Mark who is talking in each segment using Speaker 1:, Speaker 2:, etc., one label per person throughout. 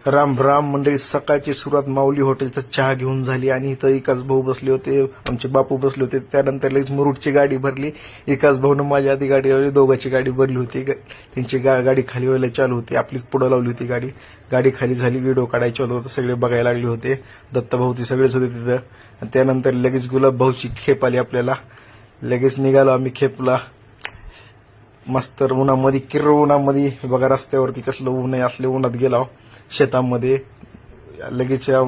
Speaker 1: राम राम मंडळी, सकाळची सुरुवात माऊली हॉटेलचा चहा घेऊन झाली आणि इथं एकाच भाऊ बसले होते, आमचे बापू बसले होते. त्यानंतर लगेच मुरुडची गाडी भरली. एकाच भाऊनं माझ्या आधी गाडी लावली, दोघांची गाडी भरली होती. त्यांची गाडी खाली व्हायला चालू होती, आपलीच पुढे लावली होती गाडी. गाडी खाली झाली, व्हिडिओ काढायचे होते, सगळे बघायला लागले होते. दत्तभाऊ ते सगळेच होते तिथं. त्यानंतर लगेच गुलाब भाऊची खेप आली आपल्याला. लगेच निघालो आम्ही खेपला. मस्त उन्हामध्ये, किर्र उन्हामध्ये बघा, रस्त्यावरती कसलं ऊन आहे, असले उन्हात गेला. शेतामध्ये लगेच या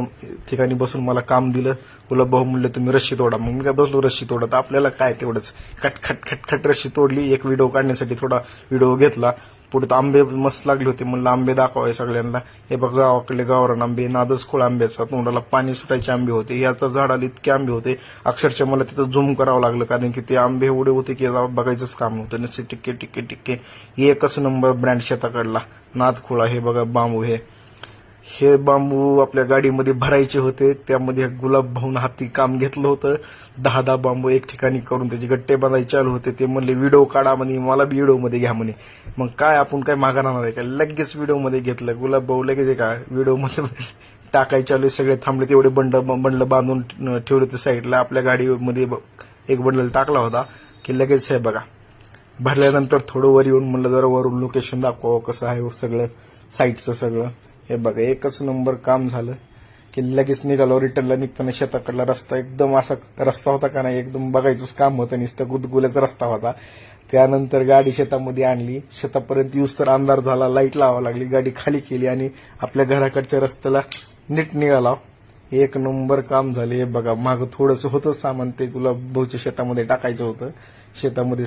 Speaker 1: ठिकाणी बसून मला काम दिलं. गुलाबभाऊ म्हणले तुम्ही रस्सी तोडा. मग मी काय बसलो रस्सी तोडत. आपल्याला काय तेवढंच खटखट खटखट रस्सी तोडली. एक व्हिडिओ काढण्यासाठी थोडा व्हिडिओ घेतला. पुढे तर आंबे मस्त लागले होते, म्हणलं आंबे दाखवाय सगळ्यांना. हे बघा गावाकडले गावरान आंबे, नादच खोळ आंब्याचा, तोंडाला पाणी सुटायचे आंबे होते. याचा झाडाला इतके आंबे होते, अक्षरशः मला तिथं झूम करावं लागलं, कारण की ते आंबे एवढे होते की बघायचंच काम होतं. नसते टिक्के टिक्के टिक्के. एकच नंबर ब्रँड शेताकडला नादखोळा. हे बघा बांबू, हे बांबू आपल्या गाडीमध्ये भरायचे होते. त्यामध्ये गुलाब भाऊन हाती काम घेतलं होतं. 10 बांबू एक ठिकाणी करून त्याचे गट्टे बांधायचे चालू होते. ते म्हणले व्हिडिओ काढा म्हणे, मला बी व्हिडिओ मध्ये घ्या म्हणे. मग काय आपण काय मागा राहणार आहे का, लगेच व्हिडिओ मध्ये घेतलं. गुलाब भाऊ लगेच का व्हिडिओ मध्ये टाकायचे चालू. सगळे थांबले, तेवढे बंडल बांधून ठेवले ते साईडला. आपल्या गाडीमध्ये एक बंडल टाकला होता की लगेच हे बघा भरल्यानंतर थोडं वर येऊन म्हणलं जरा वरून लोकेशन दाखवा कसं आहे सगळं साईटचं सगळं. हे बघा एकच नंबर काम झालं की लगेच निघालो. रिटर्नला निघताना शेताकडला रस्ता एकदम असा रस्ता होता का नाही, एकदम बघायचंच काम होतं, नुसतं गुदगुल्याचा रस्ता होता. त्यानंतर गाडी शेतामध्ये आणली. शेतापर्यंत येऊस तर अंधार झाला, लाईट लावावं लागली. गाडी खाली केली आणि आपल्या घराकडच्या रस्त्याला नीट निघाला. एक नंबर काम झाले. हे बघा मागं थोडंसं होतं सामान, ते गुलाब भाऊच्या शेतामध्ये टाकायचं होतं. शेतामध्ये